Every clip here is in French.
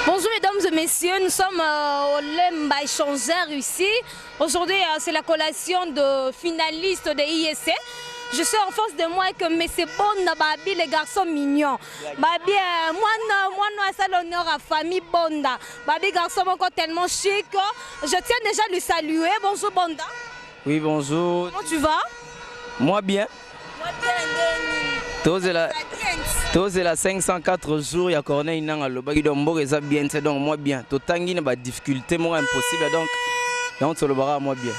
Bonjour mesdames et messieurs, nous sommes au Lemba échangeur ici. Aujourd'hui c'est la collation de finalistes de IEC. Je suis en face de moi que M. Bonda Babi, les garçons mignons. Babi, moi, c'est l'honneur à famille Bonda. Babi, garçon encore tellement chic. Je tiens déjà à lui saluer. Bonjour Bonda. Oui, bonjour. Comment tu vas? Moi bien. Moi bien. Tous la 504 jours, il y a Corneille Nanga, le bagage d'Ombo et ça bien, c'est donc moi bien. Tout le temps, il y a des difficultés, moi impossible, donc on se le barra moi bien.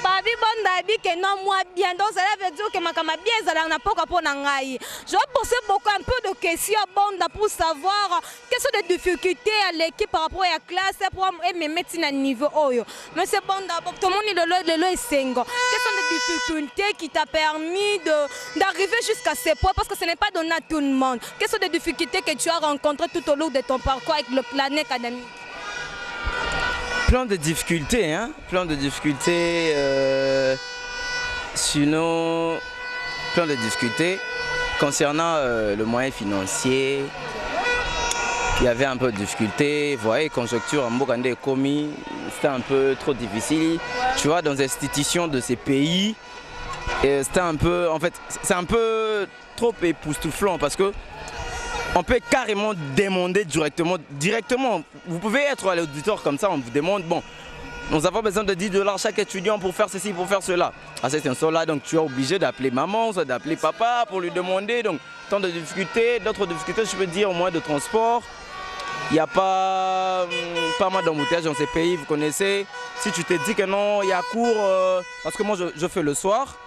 Babi Bonda dit que non moi bien, donc cela veut dire que ma bien ça n'a pas pour nangai. Je vais poser beaucoup un peu de questions à Bonda pour savoir quelles sont les difficultés à l'équipe par rapport à la classe pour me mettre à niveau oyo. Monsieur Bonda, tout le monde est single. Quelles sont les difficultés qui t'a permis d'arriver jusqu'à ces points parce que ce n'est pas donné à tout le monde. Quelles sont les difficultés que tu as rencontrées tout au long de ton parcours avec l'année académique? Plein de difficultés, hein? Plein de difficultés. Sinon, plein de difficultés. Concernant le moyen financier, il y avait un peu de difficultés. Vous voyez, conjoncture en Bogandé et Komi, c'était un peu trop difficile. Tu vois, dans les institutions de ces pays, c'était un peu, en fait, c'est un peu trop époustouflant parce que on peut carrément demander directement. Vous pouvez être à l'auditeur comme ça, on vous demande, bon, nous avons besoin de 10 $ chaque étudiant pour faire ceci, pour faire cela. À cet instant-là, donc tu es obligé d'appeler maman, d'appeler papa pour lui demander. Donc, tant de difficultés, d'autres difficultés, je peux dire, au moins de transport. Il n'y a pas mal d'embouteillages dans ces pays, vous connaissez. Si tu te dis que non, il y a cours, parce que moi je fais le soir,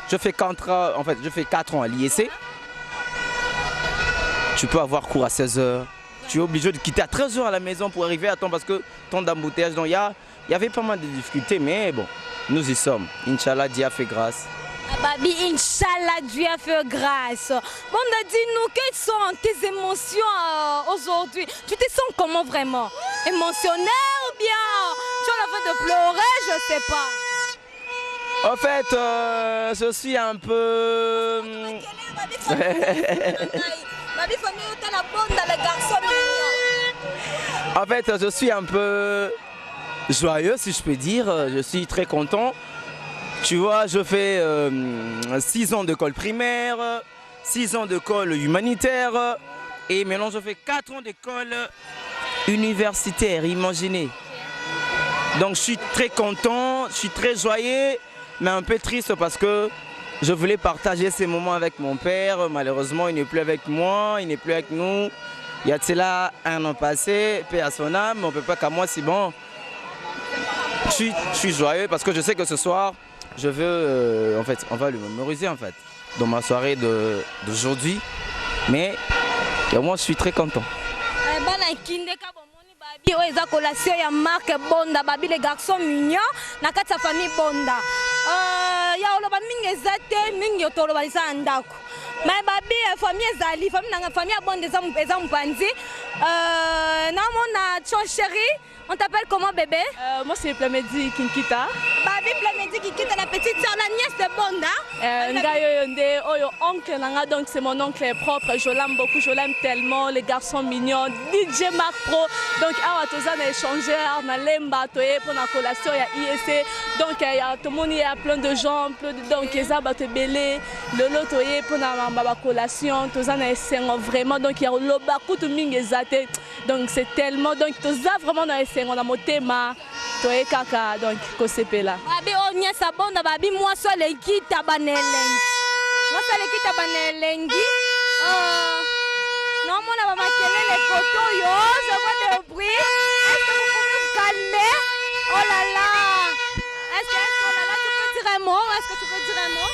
je fais 4 ans à l'IEC. Tu peux avoir cours à 16 h. Tu es obligé de quitter à 13 h à la maison pour arriver à temps parce que tant d'embouteillages. Donc il y avait pas mal de difficultés, mais bon, nous y sommes. Inch'Allah, Dieu a fait grâce. Babi, Inch'Allah, Dieu a fait grâce. Bon, dis-nous, quelles sont tes émotions aujourd'hui? Tu te sens comment vraiment? Émotionnel ou bien tu as envie de pleurer? Je sais pas. En fait, je suis un peu... En fait, je suis un peu joyeux, si je peux dire. Je suis très content. Tu vois, je fais 6 ans d'école primaire, 6 ans d'école humanitaire et maintenant je fais 4 ans d'école universitaire, imaginez. Donc je suis très content, je suis très joyeux, mais un peu triste parce que je voulais partager ces moments avec mon père. Malheureusement, il n'est plus avec moi, il n'est plus avec nous. Il y a de cela un an passé, paix à son âme, on ne peut pas qu'à moi, c'est bon. Je suis joyeux parce que je sais que ce soir, je veux, en fait, on va le mémoriser en fait, dans ma soirée d'aujourd'hui. Mais moi, je suis très content. La collation ya marque Bonda, Babi les garçons mignons, na kati sa famille Bonda. Ya oloba mingi ezate, mingi otoloba isa ndako. Mais Babi famille ezali, famille Bonda eza mpanzi. Na mona chon chéri, on t'appelle comment bébé? Moi c'est Plamedi Kinkita. Babi Plamedi Kinkita, la petite soeur, la nièce de Bonda. Ngayoyonde, oyo oncle nanga, donc c'est mon oncle propre. Je l'aime beaucoup, je l'aime tellement, les garçons mignons. DJ Marc Pro, donc awa tozana échangeur, na lemba toye pour la collation ya IEC. Donc il y a tout le monde, il y a plein de gens, donc eza bato belé, lolo toye pour la collation, tozana esengo vraiment, donc il y a le bakutu mingi ezate. Donc c'est tellement, donc toza vraiment na esengo na motema. Toye kaka, donc kosepela. Babi onya sabonda babi moi so le kita banelengi. Moi so le kita banelengi. Non mon a maquillé les photos yo, je vois des bruits. Est-ce que vous pouvez vous calmer? Oh là là. Est-ce que tu peux dire un mot? Est-ce que tu peux dire un mot?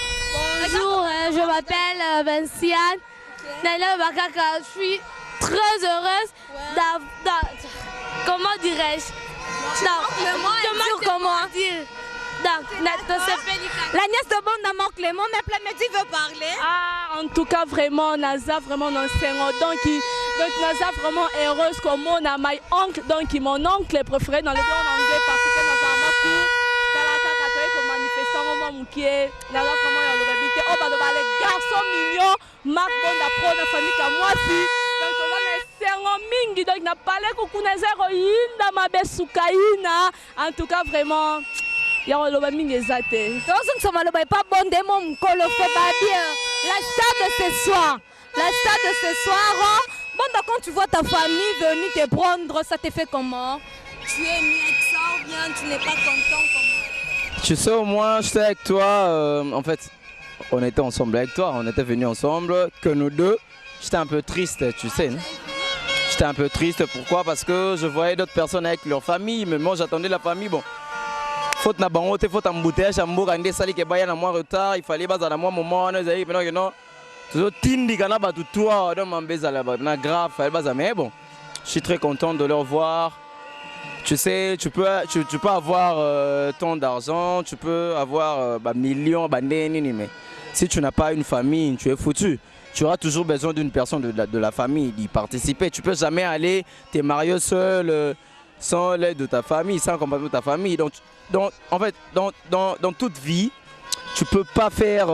Bonjour, je m'appelle Vinciane. Nana Bakaka, je suis très heureuse comment dirais-je? Comment dire? La nièce de Bonda manque les mots, mais Plamedi veut parler. Ah, en tout cas, vraiment, Naza, vraiment, dans donc Naza, vraiment heureuse comme mon my oncle, donc mon oncle préféré dans le monde anglais parce que Naza m'a couru. Dans la catégorie comme manifestant, mon moukier, Naza, vraiment, il y a l'obéité. Oh, bah, les garçons mignons, Marc Bonda Pro, la famille comme moi, si. Donc, on va laisser un mingi donc na pale kokuna zero yinda mabe sukaina en tout cas vraiment ya oloba mingi ezate tozo nsoma loba pas bon demo mkolo fait babie la star de ce soir bon donc quand tu vois ta famille venir te prendre ça te fait comment? Tu es mis avec ça ou bien tu n'es pas content comment? Tu sais, au moins j'étais avec toi, en fait on était ensemble avec toi, on était venus ensemble, que nous deux. J'étais un peu triste, tu sais. J'étais un peu triste, pourquoi? Parce que je voyais d'autres personnes avec leur famille, mais moi j'attendais la famille, bon. Faute na bangote, faute embouteillage, ambour, ande sali ke baya na moi retard, il fallait baza na moi moment, on zali maintenant que non. Toujours tindi kana ba tout toi, dans mambeza là, na grave, fallait baza mais bon. Je suis très content de leur voir. Tu sais, tu peux avoir tant d'argent, tu peux avoir millions, mais si tu n'as pas une famille, tu es foutu. Tu auras toujours besoin d'une personne de la famille d'y participer. Tu ne peux jamais aller te marier seul, sans l'aide de ta famille, sans accompagnement de ta famille. Donc en fait, dans toute vie, tu ne peux pas faire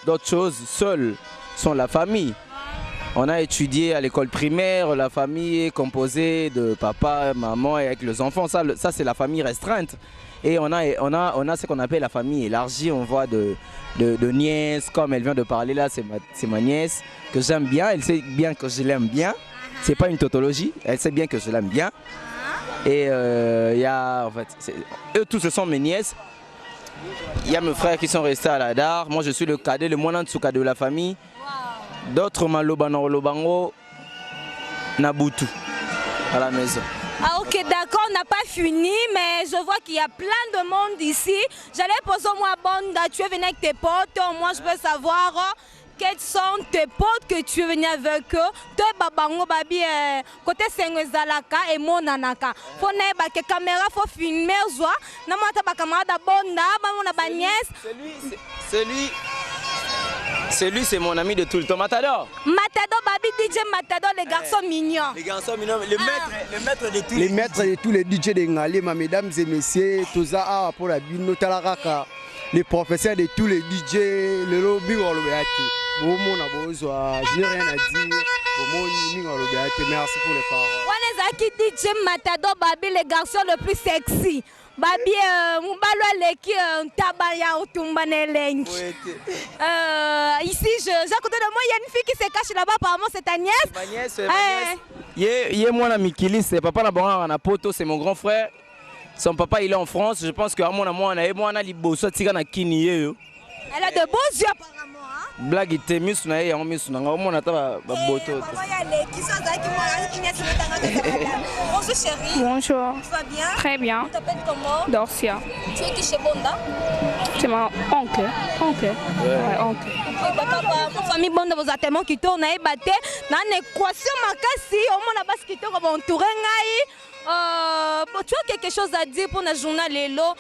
d'autres choses seul, sans la famille. On a étudié à l'école primaire, la famille est composée de papa, maman et avec les enfants. Ça c'est la famille restreinte. Et on a ce qu'on appelle la famille élargie. On voit de nièces, comme elle vient de parler là, c'est ma nièce, que j'aime bien. Elle sait bien que je l'aime bien. C'est pas une tautologie, elle sait bien que je l'aime bien. Et il y a, en fait, eux tous ce sont mes nièces. Il y a mes frères qui sont restés à la DAR. Moi je suis le cadet, le moyen de de la famille. D'autres malobano lobango Nabutu à la maison. Ah ok d'accord, on n'a pas fini mais je vois qu'il y a plein de monde ici. J'allais poser moi Bonda, tu es venu avec tes potes, moi je veux savoir quels sont tes potes que tu es venu avec eux. Toi babango babi côté Sengwezalaka et Monanaka. Faut n'eba que caméra faut filmer zwa. Na mata ba camarade Bonda, ba mona ba nièce. Celui c'est mon ami de tout le temps, Matador. Matador, Babi DJ Matador, les garçons mignons. Les garçons mignons, le maître de tous les maîtres de tous les DJ de Ngalé, mesdames et messieurs, Toza pour la Bino Talaraka, les professeurs de tous les DJ, le lobby ou le béati. Bon, je n'ai rien à dire. Merci pour les paroles. On est DJ Matador, Babi, les garçons le plus sexy. Babi mubalo leki tabaya utumbane lenki. Ici à côté de moi il y a une fille qui se cache là-bas, apparemment c'est ta nièce. Ma nièce. Yé moi la Mikilis, c'est papa na bango na poto, c'est mon grand frère. Son papa il est en France, je pense que à moi on a liboso tika na kini yo. Elle a de beaux yeux apparemment. Blague était mis na ye en mis na ngao na ta ba boto. Bonjour chérie. Bonjour. Tu vas bien? Très bien. Tu t'appelles comment? Dorcia. Tu es qui chez Bonda? C'est mon oncle. Ouais, oncle. Mon famille Bonda vous a tellement quitté, on a ébatté dans une équation makasi, au moins la base quitté comme entouré ngai. Tu as quelque chose à dire pour le journal Lelo?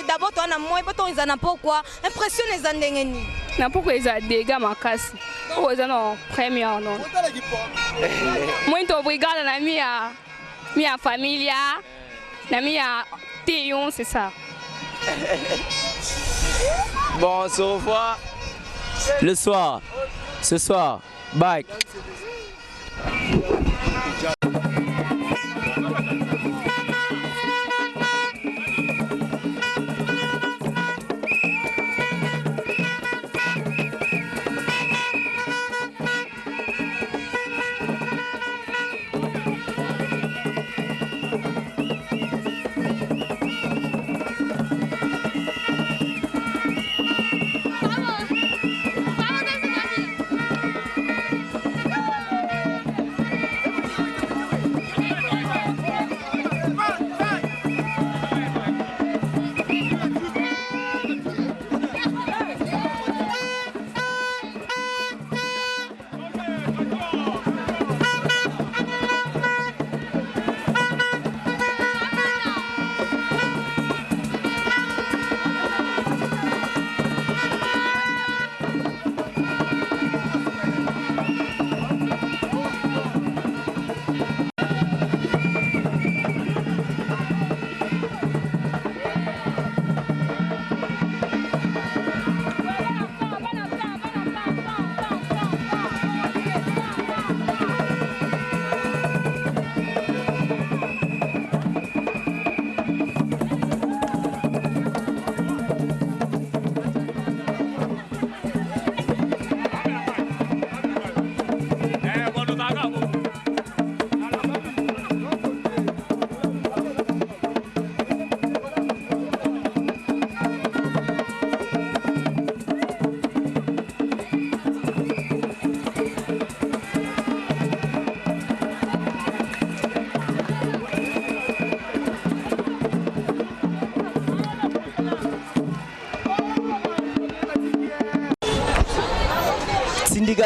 D'abord, tu as moi, tu as pourquoi? Impression les andengeni. Na pourquoi ils ont des gars makasi? Oh, ils ont première non. Moi, je regarde la mia famille, la mia Théon, c'est ça. Bon, on se revoit le soir. Ce soir. Bye.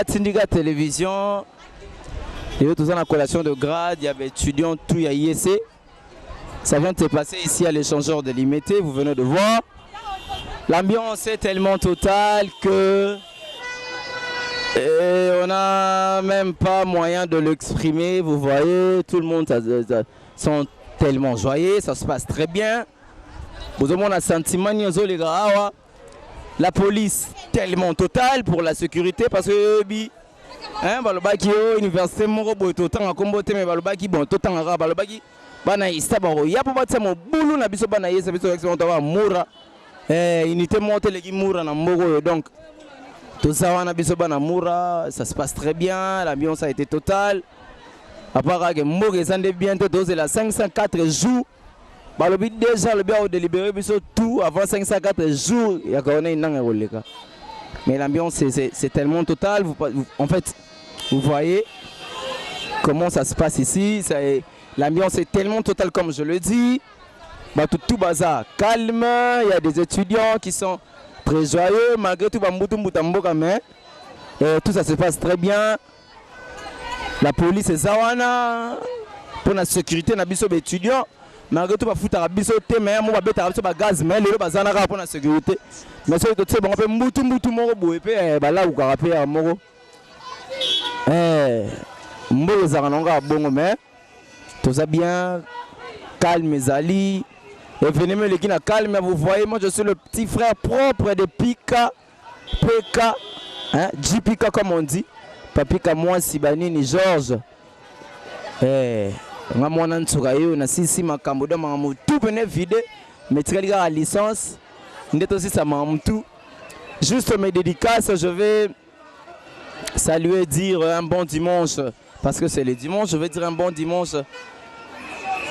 Tindika Télévision. Il y a tous en collation de grade, il y avait étudiants, tout, il y a IEC. Ça vient de se passer ici à l'échangeur de l'IMT, vous venez de voir. L'ambiance est tellement totale que on n'a même pas moyen de l'exprimer. Vous voyez, tout le monde sont tellement joyeux, ça se passe très bien. Vous avez un sentiment, la police tellement totale pour la sécurité parce que hein, balobaki université moko boy totanga kombote mais balobaki bon totanga ka balobaki bana istabaro ya po batsa mo bulu na biso bana yesa biso excellent wa mura unité monte legi mura na moko donc tout ça wana biso bana mura ça se passe très bien, l'ambiance a été totale à part que moko sande bientôt dose la 504 jours balobi déjà le bien délibéré biso tout avant 504 jours ya kona inanga koleka. Mais l'ambiance c'est tellement total, en fait vous voyez comment ça se passe ici, l'ambiance est tellement totale comme je le dis, bah, tout bazar calme, il y a des étudiants qui sont très joyeux malgré tout, mais tout ça se passe très bien, la police est zawana pour la sécurité na biso étudiants. Malgré tout, il faut que mais moi je vais gaz mais les bazana pour la sécurité. Mais c'est tout ça bon on mutu moko boye pe bala ou karape ya moko. Mbo zaranonga bongo mais tout ça bien calme Zali. Et venez me le dire calme, vous voyez moi je suis le petit frère propre de Pika PK hein, JPK comme on dit. Papika moi Sibanini Georges. On a mon entourage, on a six makambo dans mon tout peine vide, mais très lié à licence. On est aussi ça m'a tout. Juste mes dédicaces, je vais saluer dire un bon dimanche parce que c'est le dimanche. Je vais dire un bon dimanche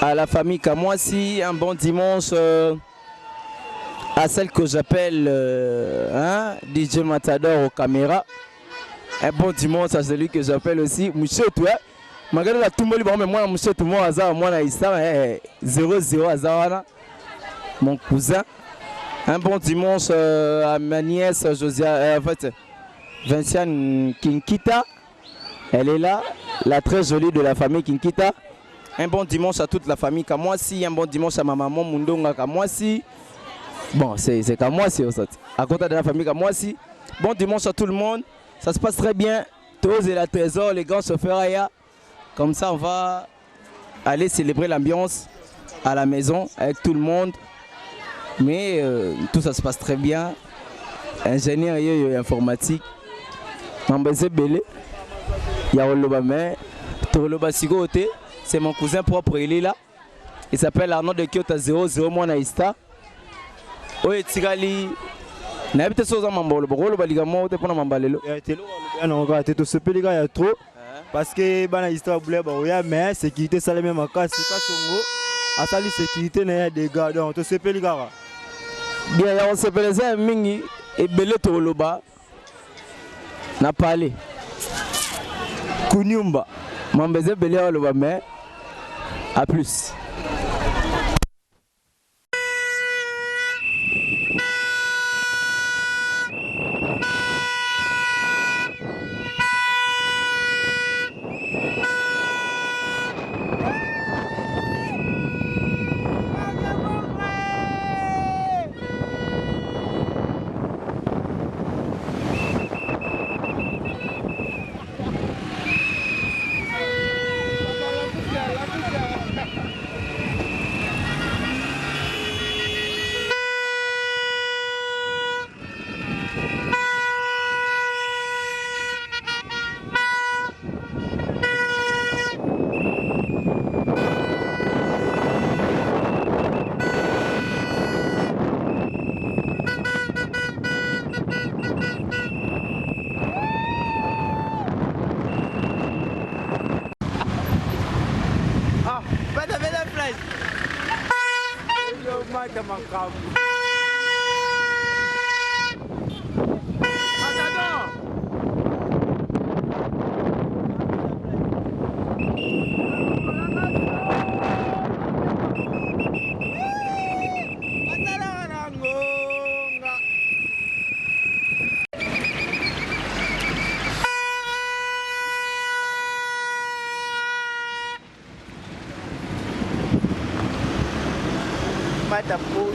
à la famille Kamwasi, un bon dimanche à celle que j'appelle DJ Matador aux caméras. Un bon dimanche à celui que j'appelle aussi Monsieur toi. Malgré la tout le monde, mais moi, monsieur, tout le monde, moi, 0-0 Azawana, mon cousin. Un bon dimanche à ma nièce Josia, en fait, Vinciane Kinkita. Elle est là, la très jolie de la famille Kinkita. Un bon dimanche à toute la famille Kamwasi. Un bon dimanche à ma maman Mundonga Kamwasi. Bon, c'est Kamwasi aussi. À côté de la famille Kamwasi. Bon dimanche à tout le monde. Ça se passe très bien. Tous et la trésor, les grands chauffeurs Aya. Comme ça, on va aller célébrer l'ambiance à la maison avec tout le monde. Mais tout ça se passe très bien. Ingénieur et informatique. Mambese Belé. Yaroloba mais Toroloba Sigote. C'est mon cousin propre, il est là. Il s'appelle Arnaud de Kyoto 00 Monaïsta. Oye Tigali. N'habite pas sur Mambolo. Bolo Baligamo, t'es pas Mambalelo. Il y a été long, on a été tout ce pays, il y a trop. Parce que bana histoire boule ba mais sécurité ça les même cas c'est pas songo à sali sécurité na des gars donc to c'est les gars bien on se peleza mingi et belé toloba na parler kunyumba mambeze belé oloba mais à plus. mata po.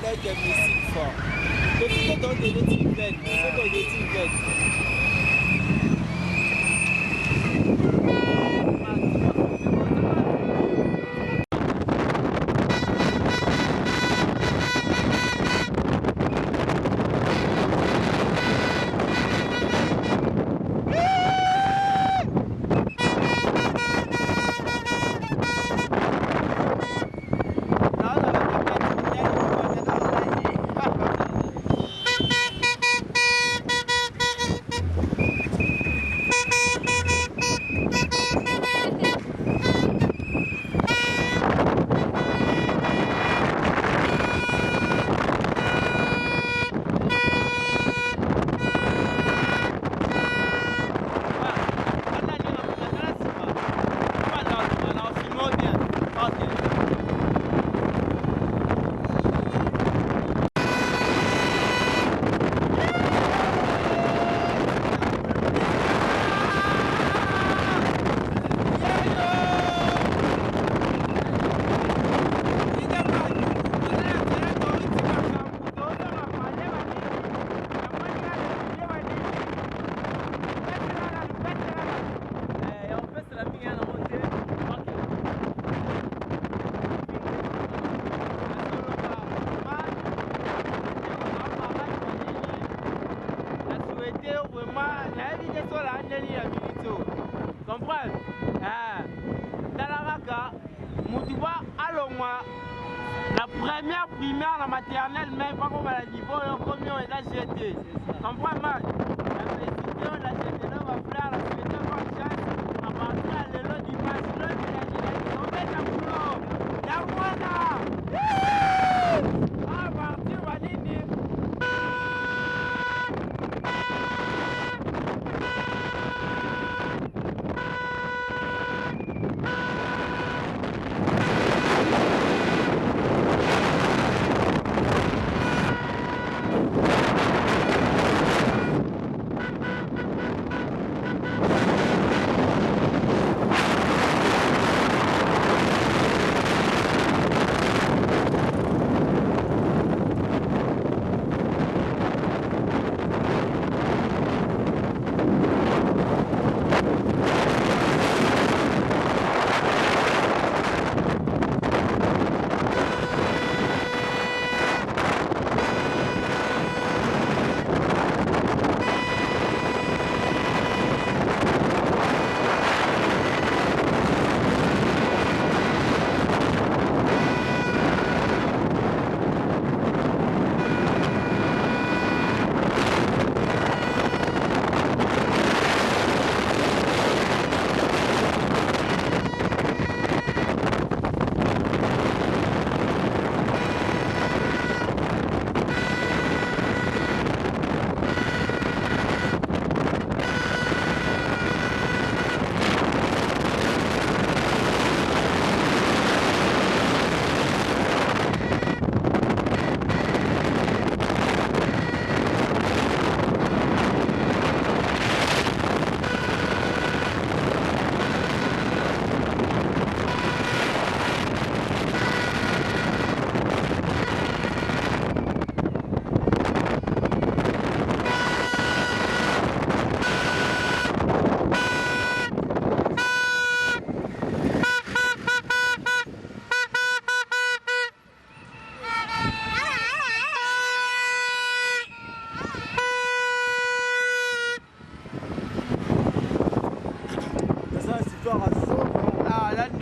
Avec de musique fort. Depuis que donc de l'autre c'est qu'on est la première primaire, la maternelle, même pas comme à la niveau, comme on est là, GT. Comprends mal? La félicité, on l'a GT, là, on va faire la félicité, bonne chance. À partir à l'élo du match, là, c'est la génération. On met la boulot. Y'a à partir, on va dire.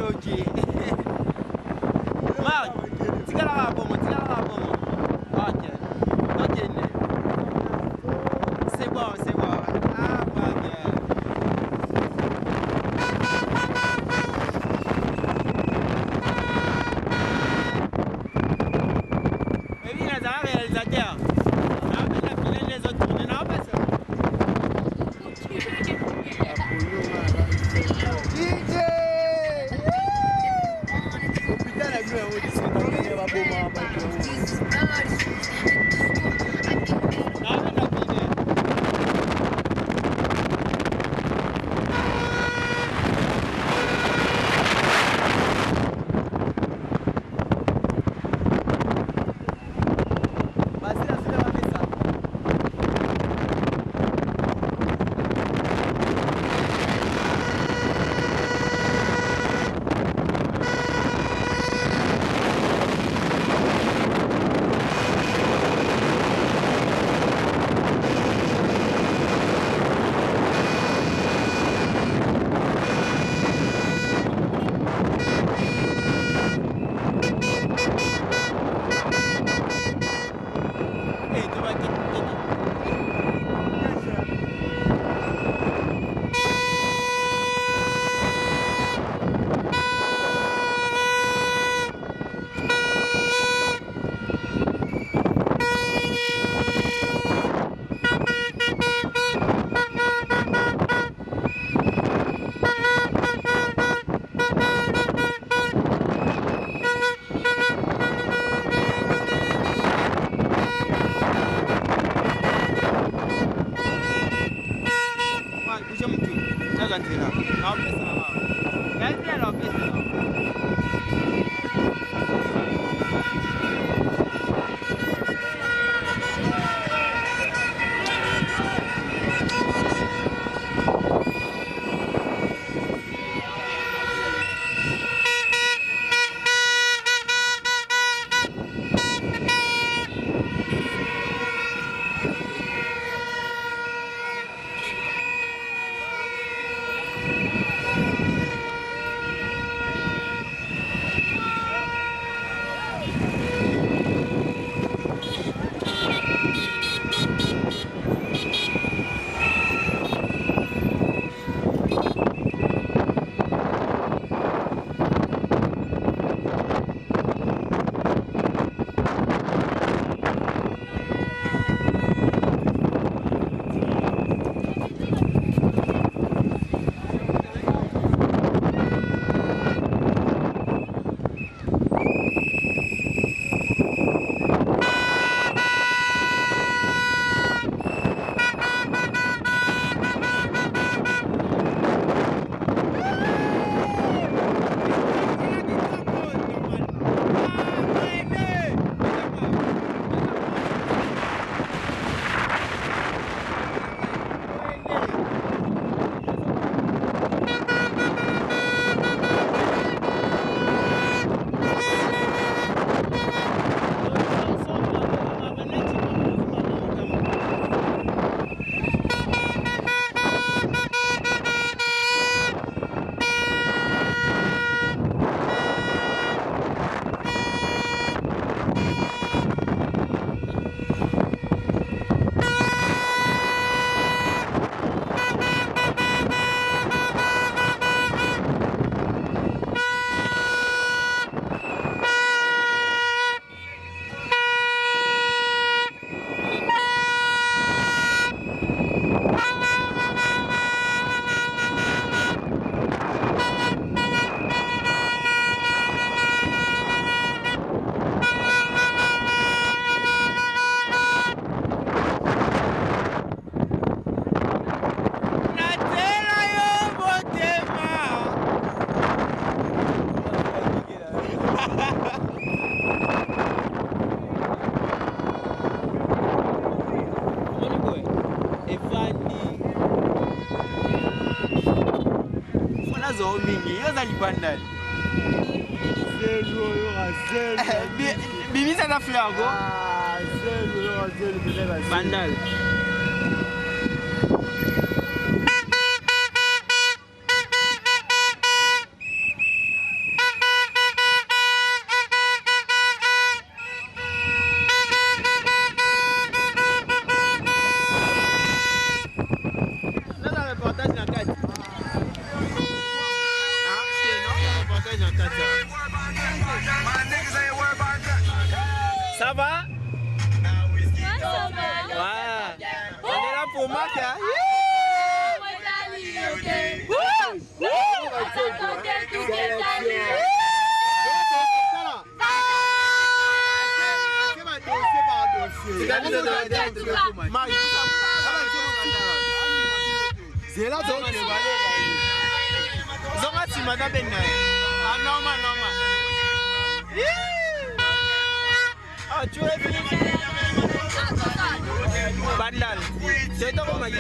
ok. Marc, tu as la bonne, ok. Ok, c'est bon, c'est bon. Ah, bah, bien. Mais oui, les réalisateurs. On va filer les autres tournées, non, pas ça. DJ! Oh putain, la gueule, on dit que c'est pas zo mingi yoza libanda zelo yora zelo bimisa na fleur go zelo yora zelo bandal pour moi. Badlan, c'est toi qui m'as dit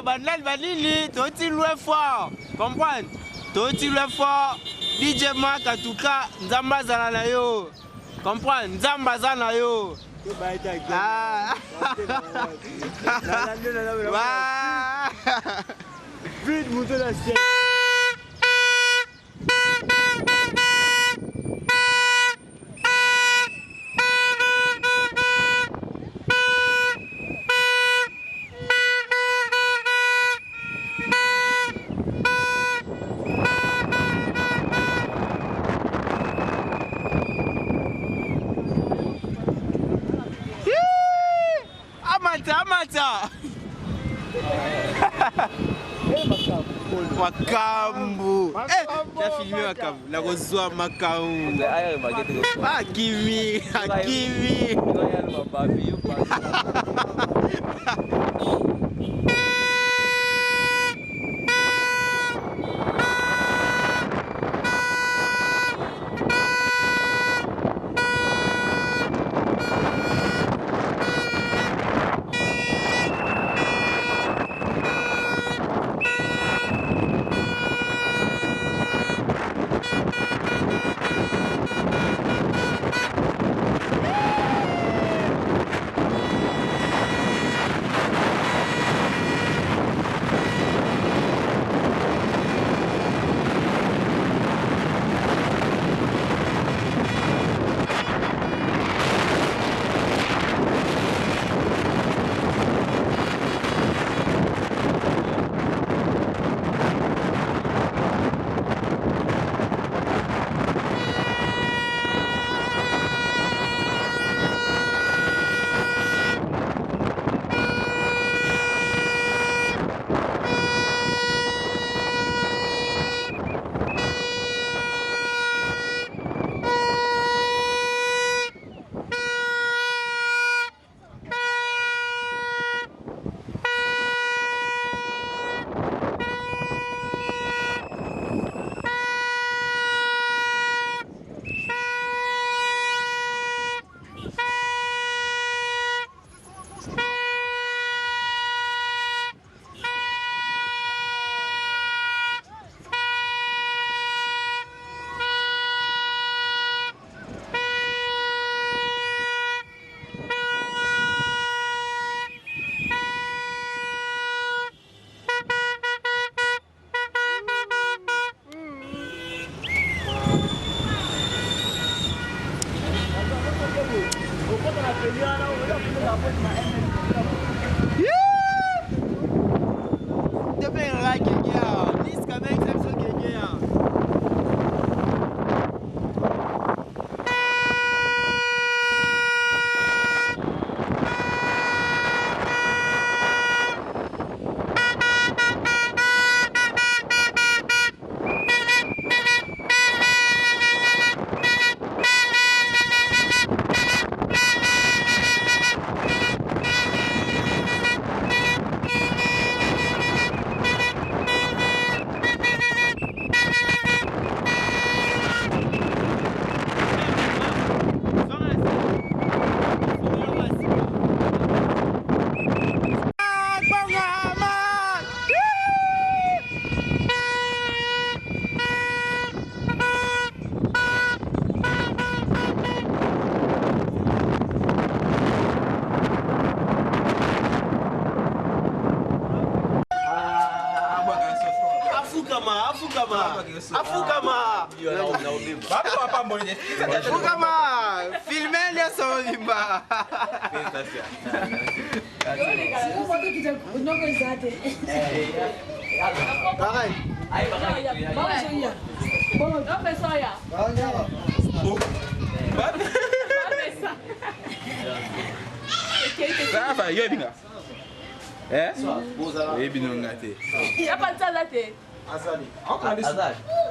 Badlan Balili, Toti loin fort, comprendre? Toti loin fort, DJ Mark en tout cas, Nzamba Zana yo, comprendre? Nzamba Zana yo. Ah. Vite, montez la sienne. Amata. Makambu. J'ai filmé Makambu. La reçoit Makambu. Akimi.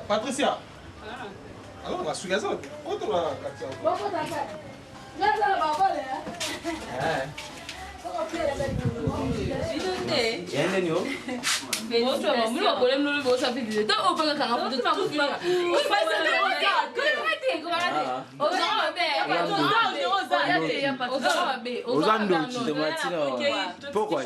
Patricia. Alors, on va suivre ça. Contre la Katia. Pourquoi?